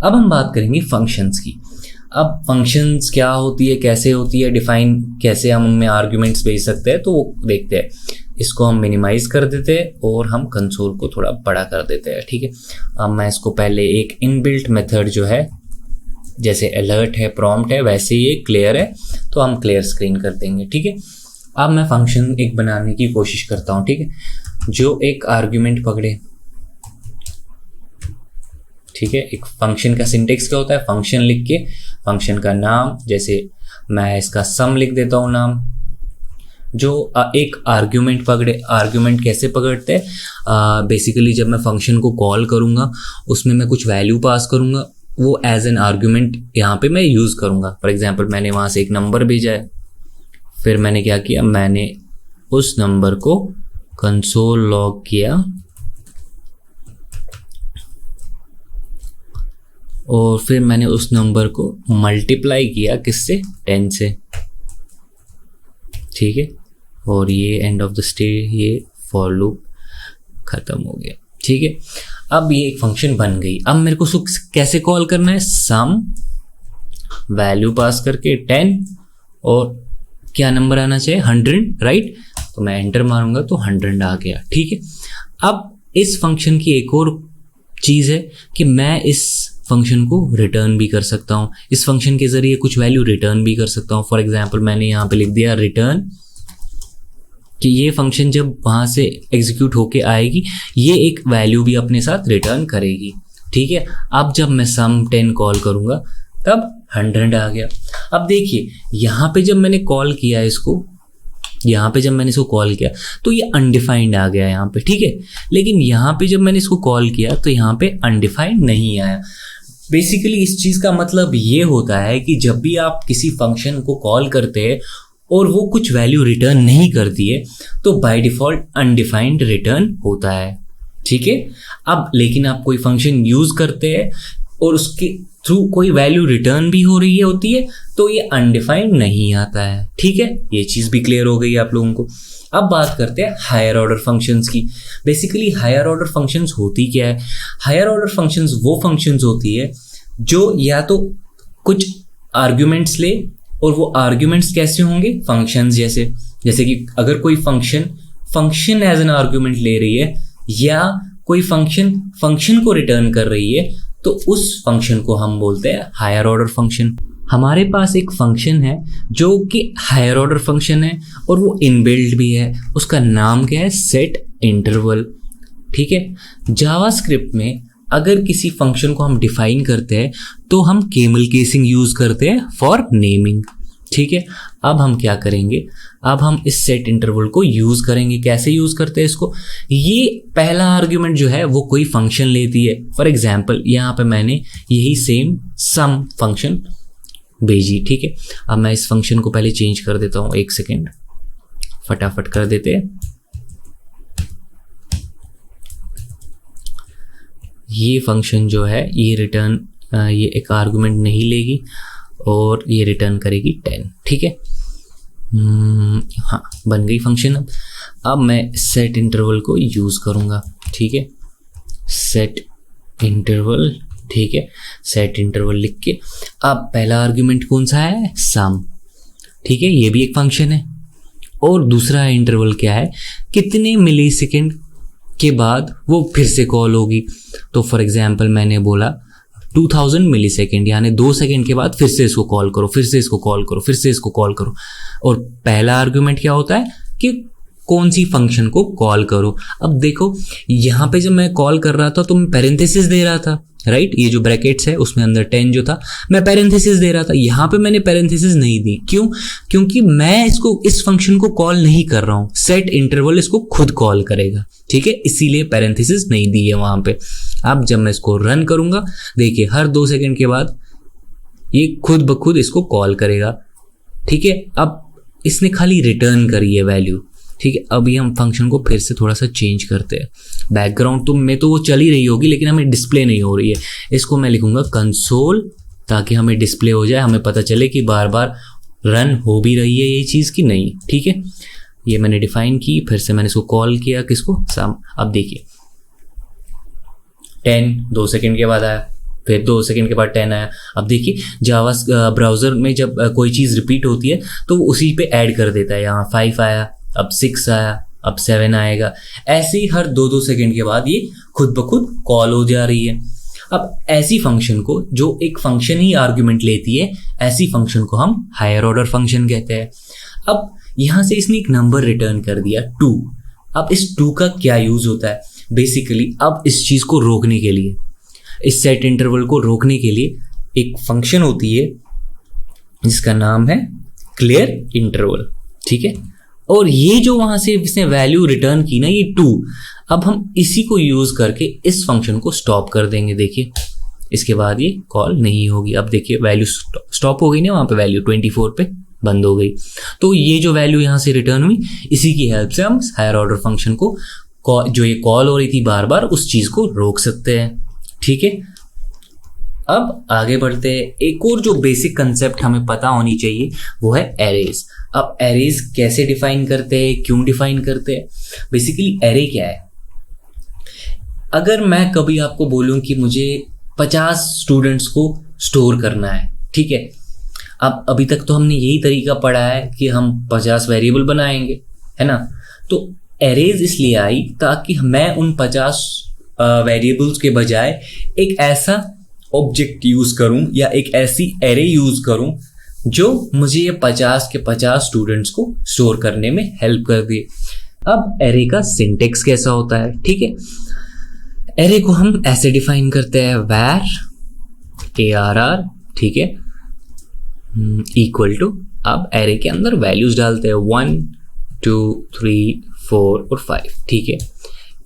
अब हम बात करेंगे फंक्शंस की। अब फंक्शंस क्या होती है, कैसे होती है, डिफाइन कैसे हम उनमें आर्ग्यूमेंट्स भेज सकते हैं, तो वो देखते हैं। इसको हम मिनिमाइज कर देते हैं और हम कंसोल को थोड़ा बड़ा कर देते हैं, ठीक है। अब मैं इसको पहले एक इनबिल्ट मेथड जो है, जैसे अलर्ट है, प्रॉम्प्ट है, वैसे ही क्लियर है, तो हम क्लियर स्क्रीन कर देंगे, ठीक है। अब मैं फंक्शन एक बनाने की कोशिश करता हूँ, ठीक है, जो एक आर्ग्यूमेंट पकड़े, ठीक है। एक फंक्शन का सिंटेक्स क्या होता है, फंक्शन लिख के फंक्शन का नाम, जैसे मैं इसका सम लिख देता हूँ नाम, जो एक आर्ग्यूमेंट पकड़े। आर्ग्यूमेंट कैसे पकड़ते हैं, बेसिकली जब मैं फंक्शन को कॉल करूँगा उसमें मैं कुछ वैल्यू पास करूँगा, वो एज एन आर्ग्यूमेंट यहाँ पे मैं यूज़ करूँगा। फॉर एग्जांपल मैंने वहाँ से एक नंबर भेजा है, फिर मैंने क्या किया, मैंने उस नंबर को कंसोल लॉग किया और फिर मैंने उस नंबर को मल्टीप्लाई किया किससे, 10 से, ठीक है। और ये एंड ऑफ द स्टेट, ये फॉर लूप खत्म हो गया, ठीक है। अब ये एक फंक्शन बन गई। अब मेरे को कैसे कॉल करना है, सम वैल्यू पास करके 10 और क्या नंबर आना चाहिए, 100, राइट। तो मैं एंटर मारूंगा तो 100 आ गया, ठीक है। अब इस फंक्शन की एक और चीज़ है कि मैं इस फंक्शन को रिटर्न भी कर सकता हूँ, इस फंक्शन के ज़रिए कुछ वैल्यू रिटर्न भी कर सकता हूँ। फॉर एग्जांपल मैंने यहाँ पे लिख दिया रिटर्न, कि ये फंक्शन जब वहाँ से एग्जीक्यूट होके आएगी ये एक वैल्यू भी अपने साथ रिटर्न करेगी, ठीक है। अब जब मैं सम 10 कॉल करूँगा तब 100 आ गया। अब देखिए यहाँ पे जब मैंने कॉल किया इसको, यहाँ पे जब मैंने इसको कॉल किया तो ये अनडिफाइंड आ गया यहाँ पे, ठीक है। लेकिन यहाँ पे जब मैंने इसको कॉल किया तो यहाँ पे अनडिफाइंड नहीं आया। बेसिकली इस चीज़ का मतलब ये होता है कि जब भी आप किसी फंक्शन को कॉल करते हैं और वो कुछ वैल्यू रिटर्न नहीं करती है तो बाय डिफ़ॉल्ट अनडिफाइंड रिटर्न होता है, ठीक है। अब लेकिन आप कोई फंक्शन यूज़ करते हैं और उसके थ्रू कोई वैल्यू रिटर्न भी हो रही होती है तो ये अनडिफाइंड नहीं आता है, ठीक है। ये चीज़ भी क्लियर हो गई आप लोगों को। अब बात करते हैं हायर ऑर्डर फंक्शंस की। बेसिकली हायर ऑर्डर फंक्शंस होती क्या है, हायर ऑर्डर फंक्शंस वो फंक्शंस होती है जो या तो कुछ आर्ग्यूमेंट्स ले, और वो आर्ग्यूमेंट्स कैसे होंगे, फंक्शंस जैसे कि अगर कोई फंक्शन एज एन आर्ग्यूमेंट ले रही है या कोई फंक्शन को रिटर्न कर रही है तो उस फंक्शन को हम बोलते हैं हायर ऑर्डर फंक्शन। हमारे पास एक फंक्शन है जो कि हायर ऑर्डर फंक्शन है और वो इनबिल्ट भी है, उसका नाम क्या है, सेट इंटरवल, ठीक है। जावास्क्रिप्ट में अगर किसी फंक्शन को हम डिफाइन करते हैं तो हम केमल केसिंग यूज़ करते हैं फॉर नेमिंग, ठीक है। अब हम क्या करेंगे, अब हम इस सेट इंटरवल को यूज़ करेंगे। कैसे यूज़ करते हैं इसको, ये पहला आर्ग्यूमेंट जो है वो कोई फंक्शन लेती है। फॉर एग्जांपल यहाँ पे मैंने यही सेम सम फंक्शन भेजी, ठीक है। अब मैं इस फंक्शन को पहले चेंज कर देता हूँ, 1 सेकेंड, फटाफट कर देते हैं। ये फंक्शन जो है ये रिटर्न, ये एक आर्गुमेंट नहीं लेगी और ये रिटर्न करेगी 10, ठीक है। हाँ, बन गई फंक्शन। अब मैं सेट इंटरवल को यूज़ करूँगा, ठीक है। सेट इंटरवल, ठीक है। सेट इंटरवल लिख के अब पहला आर्गुमेंट कौन सा है, सम, ठीक है, ये भी एक फंक्शन है। और दूसरा इंटरवल क्या है, कितने मिली सेकेंड के बाद वो फिर से कॉल होगी। तो फॉर एग्जांपल मैंने बोला 2000 मिली सेकेंड, यानी 2 सेकेंड के बाद फिर से इसको कॉल करो, फिर से इसको कॉल करो, फिर से इसको कॉल करो। और पहला आर्गुमेंट क्या होता है कि कौन सी फंक्शन को कॉल करो। अब देखो यहाँ पे जब मैं कॉल कर रहा था तो मैं पैरेंथेसिस दे रहा था, राइट। ये जो ब्रैकेट्स है उसमें अंदर 10 जो था मैं पैरेंथेसिस दे रहा था। यहाँ पे मैंने पैरेंथेसिस नहीं दी, क्यों, क्योंकि मैं इसको इस फंक्शन को कॉल नहीं कर रहा हूँ, सेट इंटरवल इसको खुद कॉल करेगा, ठीक है, इसीलिए पैरेंथेसिस नहीं दी है वहाँ पे। अब जब मैं इसको रन करूँगा, देखिए हर 2 सेकेंड के बाद ये खुद ब खुद इसको कॉल करेगा, ठीक है। अब इसने खाली रिटर्न करी है वैल्यू, ठीक है। अभी हम फंक्शन को फिर से थोड़ा सा चेंज करते हैं। बैकग्राउंड तो में तो वो चल ही रही होगी लेकिन हमें डिस्प्ले नहीं हो रही है। इसको मैं लिखूंगा कंसोल, ताकि हमें डिस्प्ले हो जाए, हमें पता चले कि बार बार रन हो भी रही है ये चीज़ की नहीं, ठीक है। ये मैंने डिफाइन की, फिर से मैंने इसको कॉल किया, किसको, सम। अब देखिए 10 2 सेकेंड के बाद आया, फिर 2 सेकंड के बाद 10 आया। अब देखिए जावा ब्राउज़र में जब कोई चीज़ रिपीट होती है तो वो उसी पे ऐड कर देता है। यहाँ 5 आया, अब 6 आया, अब 7 आएगा। ऐसे ही हर 2-2 सेकंड के बाद ये खुद ब खुद कॉल हो जा रही है। अब ऐसी फंक्शन को, जो एक फंक्शन ही आर्ग्यूमेंट लेती है, ऐसी फंक्शन को हम हायर ऑर्डर फंक्शन कहते हैं। अब यहाँ से इसने एक नंबर रिटर्न कर दिया 2। अब इस 2 का क्या यूज़ होता है? बेसिकली अब इस चीज़ को रोकने के लिए, इस सेट इंटरवल को रोकने के लिए एक फंक्शन होती है जिसका नाम है क्लियर इंटरवल, ठीक है। और ये जो वहाँ से इसने वैल्यू रिटर्न की ना, ये 2, अब हम इसी को यूज़ करके इस फंक्शन को स्टॉप कर देंगे। देखिए इसके बाद ये कॉल नहीं होगी। अब देखिए वैल्यू स्टॉप हो गई ना, वहाँ पे वैल्यू 24 पे बंद हो गई। तो ये जो वैल्यू यहाँ से रिटर्न हुई, इसी की हेल्प से हम हायर ऑर्डर फंक्शन को, जो ये कॉल हो रही थी बार बार, उस चीज़ को रोक सकते हैं, ठीक है। अब आगे बढ़ते हैं। एक और जो बेसिक कंसेप्ट हमें पता होनी चाहिए वो है एरेज। अब एरेज कैसे डिफाइन करते हैं, क्यों डिफाइन करते हैं? बेसिकली एरे क्या है? अगर मैं कभी आपको बोलूं कि मुझे 50 स्टूडेंट्स को स्टोर करना है, ठीक है। अब अभी तक तो हमने यही तरीका पढ़ा है कि हम 50 वेरिएबल बनाएंगे, है ना। तो एरेज इसलिए आई ताकि मैं उन 50 वेरिएबल्स के बजाय एक ऐसा ऑब्जेक्ट यूज़ करूं या एक ऐसी एरे यूज़ करूं जो मुझे ये 50 के 50 स्टूडेंट्स को स्टोर करने में हेल्प कर दिए। अब एरे का सिंटेक्स कैसा होता है, ठीक है। एरे को हम ऐसे डिफाइन करते हैं, वैर ARR, ठीक है, इक्वल टू, अब एरे के अंदर वैल्यूज डालते हैं 1 2 3 4 और 5, ठीक है।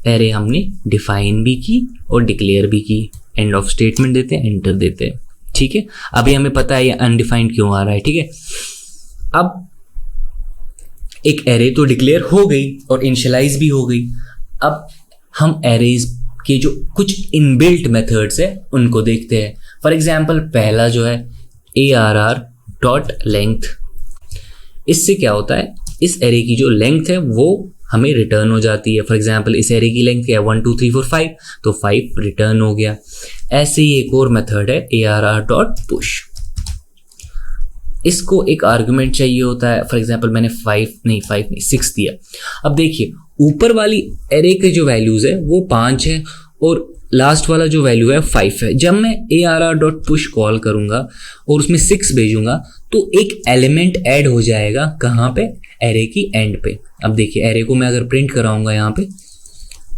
एरे हमने डिफाइन भी की और डिक्लेयर भी की। एंड ऑफ स्टेटमेंट देते हैं, एंटर देते हैं, ठीक है। अभी हमें पता है ये अनडिफाइंड क्यों आ रहा है, ठीक है। अब एक एरे तो डिक्लेयर हो गई और इनिशियलाइज भी हो गई। अब हम एरेज के जो कुछ इनबिल्ट मेथड्स है उनको देखते हैं। फॉर एग्जाम्पल पहला जो है ARR.length, इससे क्या होता है, इस एरे की जो लेंथ है वो हमें रिटर्न हो जाती है। फॉर एग्जाम्पल इस एरे की लेंथ क्या है, 1 2 3 4 5, तो 5 रिटर्न हो गया। ऐसे ही एक और मेथड है ARR.push, इसको एक आर्गुमेंट चाहिए होता है। फॉर एग्जाम्पल मैंने 5 नहीं 6 दिया। अब देखिए ऊपर वाली एरे के जो वैल्यूज है वो 5 है और लास्ट वाला जो वैल्यू है 5 है। जब मैं ARR.push कॉल करूंगा और उसमें 6 भेजूंगा तो एक एलिमेंट ऐड हो जाएगा, कहाँ पे, एरे की एंड पे। अब देखिए एरे को मैं अगर प्रिंट कराऊंगा, यहाँ पे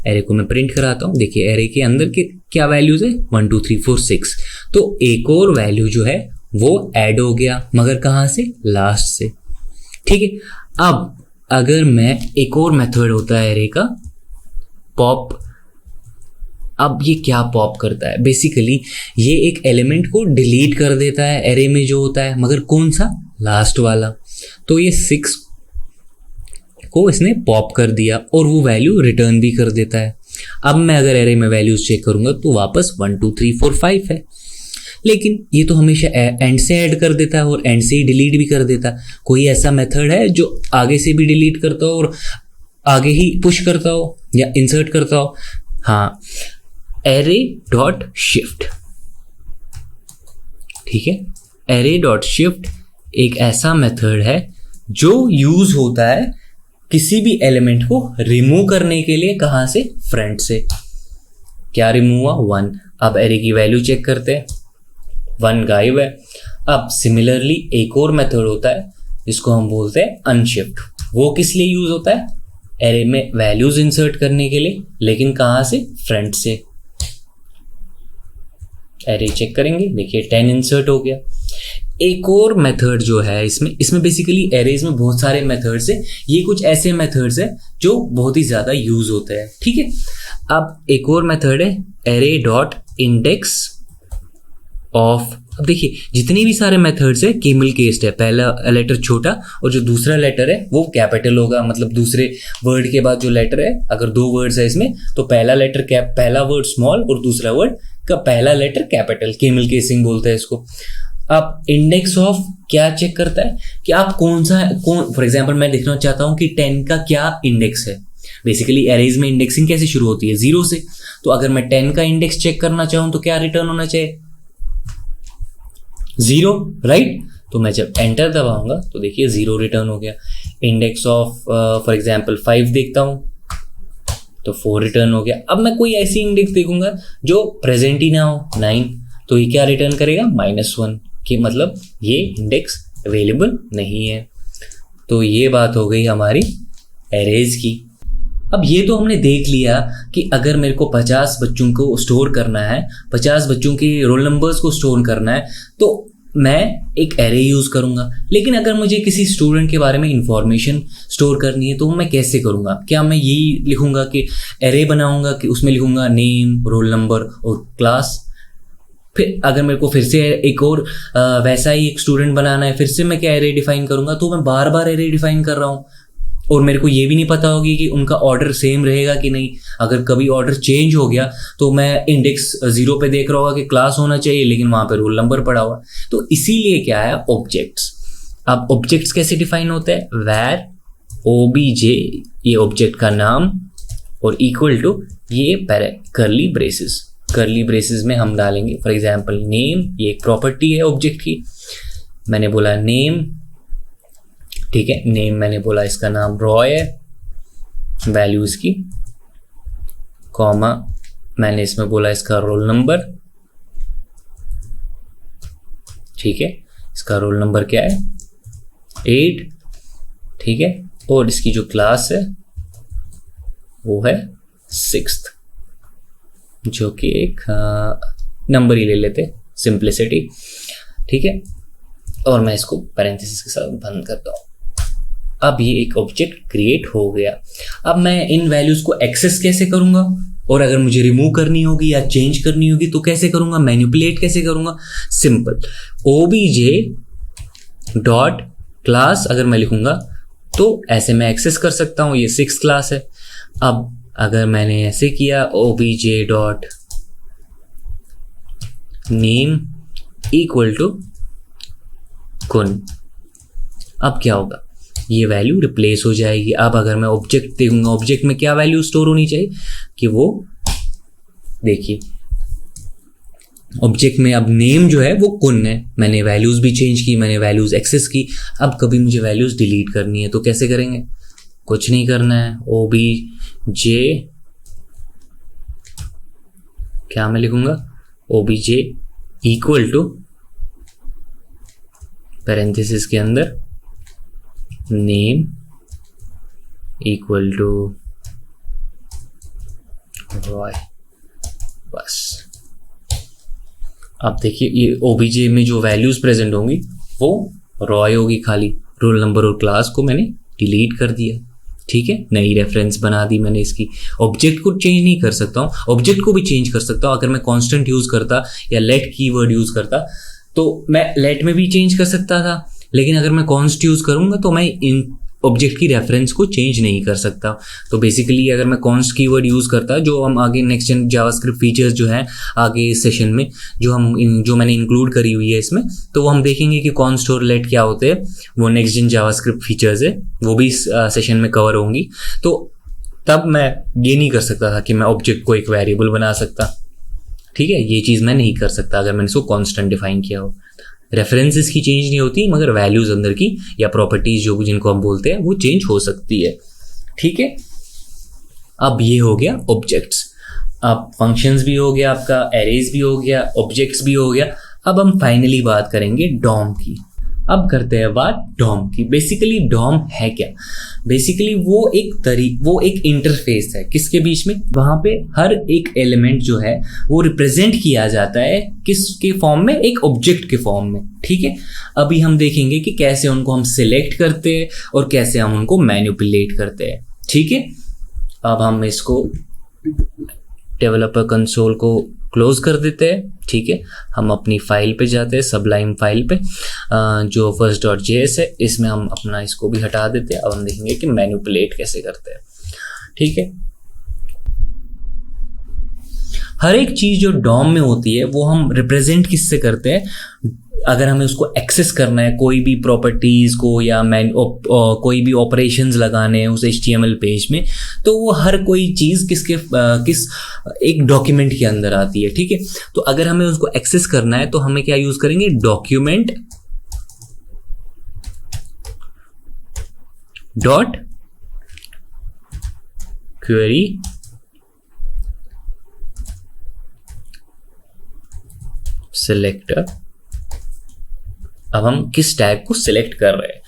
एरे को मैं प्रिंट कराता हूँ, देखिए एरे के अंदर के क्या वैल्यूज है, 1 2 3 4 6, तो एक और वैल्यू जो है वो ऐड हो गया, मगर कहाँ से, लास्ट से, ठीक है। अब अगर मैं, एक और मेथड होता है एरे का, पॉप। अब ये क्या पॉप करता है, बेसिकली ये एक एलिमेंट को डिलीट कर देता है एरे में जो होता है, मगर कौन सा, लास्ट वाला। तो ये 6 को इसने पॉप कर दिया और वो वैल्यू रिटर्न भी कर देता है। अब मैं अगर एरे में वैल्यूज चेक करूंगा तो वापस 1 2 3 4 5 है, लेकिन ये तो हमेशा एंड से ऐड कर देता है और एंड से ही डिलीट भी कर देता है। कोई ऐसा मेथड है जो आगे से भी डिलीट करता हो और आगे ही पुश करता हो या इंसर्ट करता हो? हाँ, array.shift, ठीक है। array.shift एक ऐसा मेथड है जो यूज होता है किसी भी एलिमेंट को रिमूव करने के लिए। कहाँ से, फ्रंट से। क्या रिमूव हुआ, 1। अब एरे की वैल्यू चेक करते हैं, 1 गायब है। अब सिमिलरली एक और मेथड होता है जिसको हम बोलते हैं अनशिफ्ट। वो किस लिए यूज होता है, एरे में वैल्यूज इंसर्ट करने के लिए, लेकिन कहाँ से, फ्रंट से। एरे चेक करेंगे, देखिए 10 इंसर्ट हो गया। एक और मेथड जो है इसमें बेसिकली एरेज में बहुत सारे मेथड्स है। ये कुछ ऐसे मेथड्स है जो बहुत ही ज़्यादा यूज होते हैं, ठीक है। अब एक और मेथड है array.index of। अब देखिए जितने भी सारे मेथड्स है केमल केस्ड है, पहला लेटर छोटा और जो दूसरा लेटर है वो कैपिटल होगा। मतलब दूसरे वर्ड के बाद जो लेटर है, अगर 2 वर्ड्स है इसमें तो पहला वर्ड स्मॉल और दूसरा वर्ड का पहला लेटर कैपिटल, केमल केसिंग बोलते हैं इसको। अब इंडेक्स ऑफ क्या चेक करता है कि आप कौन फॉर एग्जांपल मैं देखना चाहता हूं कि 10 का क्या इंडेक्स है। बेसिकली एरेज में इंडेक्सिंग कैसे शुरू होती है, 0 से। तो अगर मैं 10 का इंडेक्स चेक करना चाहूँ तो क्या रिटर्न होना चाहिए, 0, राइट। तो मैं जब एंटर दबाऊंगा तो देखिए 0 रिटर्न हो गया। इंडेक्स ऑफ फॉर एग्जांपल 5 देखता हूँ तो 4 रिटर्न हो गया। अब मैं कोई ऐसी इंडेक्स देखूंगा जो प्रेजेंट ही ना हो, 9, तो ये क्या रिटर्न करेगा, -1, कि मतलब ये इंडेक्स अवेलेबल नहीं है। तो ये बात हो गई हमारी एरेज की। अब ये तो हमने देख लिया कि अगर मेरे को 50 बच्चों को स्टोर करना है, 50 बच्चों के रोल नंबर्स को स्टोर करना है, तो मैं एक एरे यूज़ करूँगा। लेकिन अगर मुझे किसी स्टूडेंट के बारे में इंफॉर्मेशन स्टोर करनी है तो मैं कैसे करूँगा? क्या मैं यही लिखूँगा कि एरे बनाऊँगा कि उसमें लिखूँगा नेम, रोल नंबर और क्लास? फिर अगर मेरे को फिर से एक और वैसा ही एक स्टूडेंट बनाना है, फिर से मैं क्या एरे डिफाइन करूँगा? तो मैं बार बार एरे डिफाइन कर रहा हूँ और मेरे को ये भी नहीं पता होगी कि उनका ऑर्डर सेम रहेगा कि नहीं। अगर कभी ऑर्डर चेंज हो गया तो मैं इंडेक्स 0 पे देख रहा होगा कि क्लास होना चाहिए, लेकिन वहाँ पे रोल नंबर पड़ा हुआ। तो इसीलिए क्या है, ऑब्जेक्ट्स। अब ऑब्जेक्ट्स कैसे डिफाइन होते हैं? वेर ओबीजे, ये ऑब्जेक्ट का नाम, और इक्वल टू ये करली ब्रेसेस। करली ब्रेसेस में हम डालेंगे फॉर एग्जाम्पल नेम, ये एक प्रॉपर्टी है ऑब्जेक्ट की। मैंने बोला नेम, ठीक है, नेम मैंने बोला इसका नाम रॉय है, वैल्यूज की, कॉमा मैंने इसमें बोला इसका रोल नंबर, ठीक है, इसका रोल नंबर क्या है 8, ठीक है, और इसकी जो क्लास है वो है 6th, जो कि एक नंबर ही ले लेते, सिंप्लिसिटी, ठीक है। और मैं इसको पैरेंथेसिस के साथ बंद करता हूँ। अब ये एक ऑब्जेक्ट क्रिएट हो गया। अब मैं इन वैल्यूज को एक्सेस कैसे करूंगा, और अगर मुझे रिमूव करनी होगी या चेंज करनी होगी तो कैसे करूंगा, मैनिपुलेट कैसे करूंगा? सिंपल, obj डॉट क्लास अगर मैं लिखूंगा तो ऐसे मैं एक्सेस कर सकता हूं, ये 6 क्लास है। अब अगर मैंने ऐसे किया obj dot name equal to कुन, अब क्या होगा, ये वैल्यू रिप्लेस हो जाएगी। अब अगर मैं ऑब्जेक्ट देखूंगा, ऑब्जेक्ट में क्या वैल्यू स्टोर होनी चाहिए कि वो देखिए ऑब्जेक्ट में अब नेम जो है वो कुन है। मैंने वैल्यूज भी चेंज की, मैंने वैल्यूज एक्सेस की। अब कभी मुझे वैल्यूज डिलीट करनी है तो कैसे करेंगे? कुछ नहीं करना है, obj क्या मैं लिखूंगा, obj इक्वल टू पैरेंथेसिस के अंदर नेम इक्वल टू रॉय, बस। अब देखिए ये ओबीजे में जो वैल्यूज प्रेजेंट होंगी वो रॉय होगी खाली, रोल नंबर और क्लास को मैंने डिलीट कर दिया, ठीक है, नई रेफरेंस बना दी मैंने इसकी। ऑब्जेक्ट को चेंज नहीं कर सकता हूँ, ऑब्जेक्ट को भी चेंज कर सकता हूँ। अगर मैं कांस्टेंट यूज करता या लेट कीवर्ड यूज करता तो मैं लेट में भी चेंज कर सकता था, लेकिन अगर मैं कॉन्स्ट यूज करूंगा तो मैं इन ऑब्जेक्ट की रेफरेंस को चेंज नहीं कर सकता। तो बेसिकली अगर मैं कॉन्स्ट कीवर्ड यूज करता, जो हम आगे नेक्स्ट जेन जावास्क्रिप्ट फीचर्स जो है आगे इस सेशन में जो मैंने इंक्लूड करी हुई है इसमें, तो वो हम देखेंगे कि कॉन्स्ट और लेट क्या होते हैं, वो नेक्स्ट जेन जावास्क्रिप्ट फीचर्स है, वो भी इस सेशन में कवर होंगी। तो तब मैं ये नहीं कर सकता था कि मैं ऑब्जेक्ट को एक वेरिएबल बना सकता, ठीक है, ये चीज़ मैं नहीं कर सकता अगर मैंने इसको कॉन्स्टेंट डिफाइन किया हो। रेफरेंसेस की चेंज नहीं होती, मगर वैल्यूज अंदर की या प्रॉपर्टीज जो जिनको हम बोलते हैं वो चेंज हो सकती है, ठीक है। अब ये हो गया ऑब्जेक्ट्स। अब फंक्शंस भी हो गया आपका, एरेज भी हो गया, ऑब्जेक्ट्स भी हो गया। अब हम फाइनली बात करेंगे डॉम की। अब करते हैं बात डॉम की। बेसिकली डॉम है क्या? बेसिकली वो एक इंटरफेस है किसके बीच में, वहां पे हर एक एलिमेंट जो है वो रिप्रेजेंट किया जाता है किसके फॉर्म में, एक ऑब्जेक्ट के फॉर्म में, ठीक है। अभी हम देखेंगे कि कैसे उनको हम सिलेक्ट करते हैं और कैसे हम उनको मैनिपुलेट करते हैं, ठीक है। अब हम इसको डेवलपर कंसोल को क्लोज कर देते हैं, ठीक है। हम अपनी फाइल पे जाते हैं, सबलाइम फाइल पे जो first.js है, इसमें हम अपना इसको भी हटा देते हैं। अब हम देखेंगे कि मैनिपुलेट कैसे करते हैं, ठीक है। हर एक चीज़ जो डॉम में होती है वो हम रिप्रेजेंट किससे करते हैं, अगर हमें उसको एक्सेस करना है कोई भी प्रॉपर्टीज़ को या कोई भी ऑपरेशंस लगाने हैं उस HTML पेज में, तो वो हर कोई चीज़ किस एक डॉक्यूमेंट के अंदर आती है, ठीक है। तो अगर हमें उसको एक्सेस करना है तो हमें क्या यूज़ करेंगे, डॉक्यूमेंट डॉट क्वेरी सिलेक्टर। अब हम किस टैग को सिलेक्ट कर रहे हैं,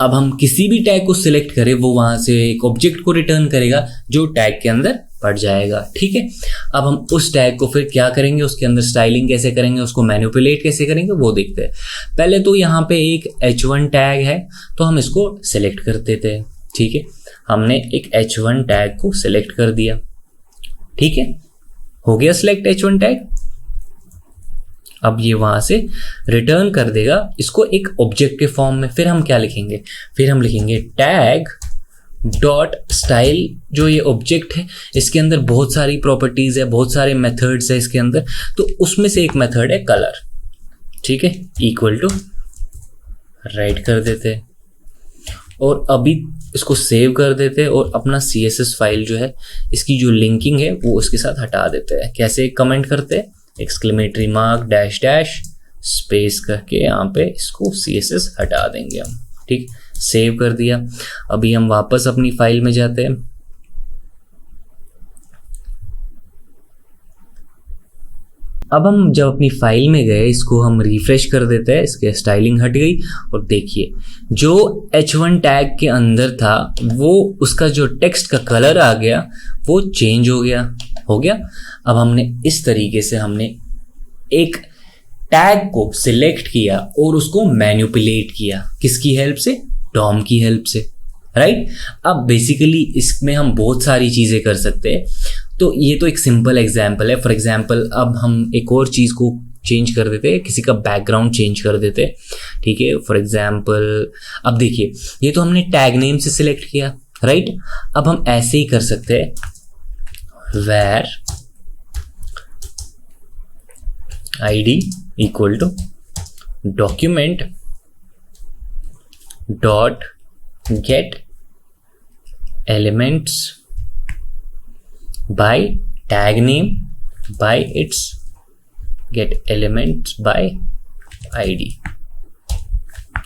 अब हम किसी भी टैग को सिलेक्ट करें वो वहां से एक ऑब्जेक्ट को रिटर्न करेगा जो टैग के अंदर पड़ जाएगा, ठीक है। अब हम उस टैग को फिर क्या करेंगे, उसके अंदर स्टाइलिंग कैसे करेंगे, उसको मैनिपुलेट कैसे करेंगे वो देखते हैं। पहले तो यहाँ पे एक H1 टैग है तो हम इसको सिलेक्ट कर देते हैं, ठीक है। हमने एक H1 टैग को सिलेक्ट कर दिया, ठीक है, हो गया सिलेक्ट H1 टैग। अब ये वहां से रिटर्न कर देगा इसको एक ऑब्जेक्ट के फॉर्म में। फिर हम क्या लिखेंगे, फिर हम लिखेंगे टैग डॉट स्टाइल। जो ये ऑब्जेक्ट है इसके अंदर बहुत सारी प्रॉपर्टीज है, बहुत सारे मेथड्स है इसके अंदर, तो उसमें से एक मेथड है कलर, ठीक है, इक्वल टू राइट कर देते हैं और अभी इसको सेव कर देते हैं और अपना CSS फाइल जो है इसकी जो लिंकिंग है वो उसके साथ हटा देते हैं। कैसे कमेंट करते हैं, exclamatory mark dash dash space करके यहाँ पे इसको CSS हटा देंगे हम, ठीक, सेव कर दिया। अभी हम वापस अपनी फाइल में जाते हैं, अब हम जब अपनी फाइल में गए इसको हम रिफ्रेश कर देते हैं, इसके स्टाइलिंग हट गई और देखिए जो H1 टैग के अंदर था वो उसका जो टेक्स्ट का कलर आ गया वो चेंज हो गया। अब हमने इस तरीके से हमने एक टैग को सिलेक्ट किया और उसको मैनिपुलेट किया, किसकी हेल्प से, डॉम की हेल्प से, राइट। अब बेसिकली इसमें हम बहुत सारी चीज़ें कर सकते हैं, तो ये तो एक सिंपल एग्जाम्पल है। फॉर एग्जाम्पल अब हम एक और चीज़ को चेंज कर देते हैं, किसी का बैकग्राउंड चेंज कर देते हैं, ठीक है। फॉर एग्जाम्पल अब देखिए ये तो हमने टैग नेम से सिलेक्ट किया, राइट। अब हम ऐसे ही कर सकते हैं, where id equal to document dot get elements by tag name by its get elements by id,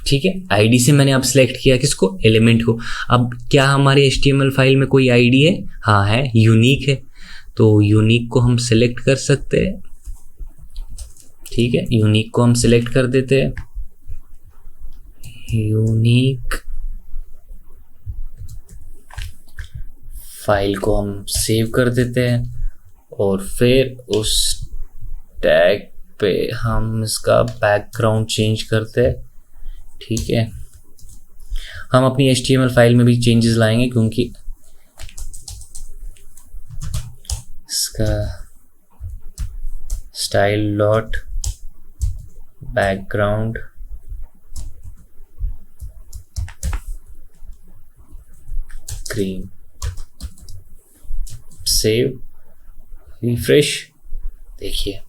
ठीक है। आईडी से मैंने अब सिलेक्ट किया किसको, एलिमेंट को। अब क्या हमारे HTML फाइल में कोई आईडी है, हाँ है, यूनिक है, तो यूनिक को हम सिलेक्ट कर सकते हैं, ठीक है। यूनिक को हम सिलेक्ट कर देते हैं, यूनिक फाइल को हम सेव कर देते हैं और फिर उस टैग पे हम इसका बैकग्राउंड चेंज करते हैं, ठीक है। हम अपनी HTML फाइल में भी चेंजेस लाएंगे क्योंकि इसका style dot background cream, save, refresh, देखिए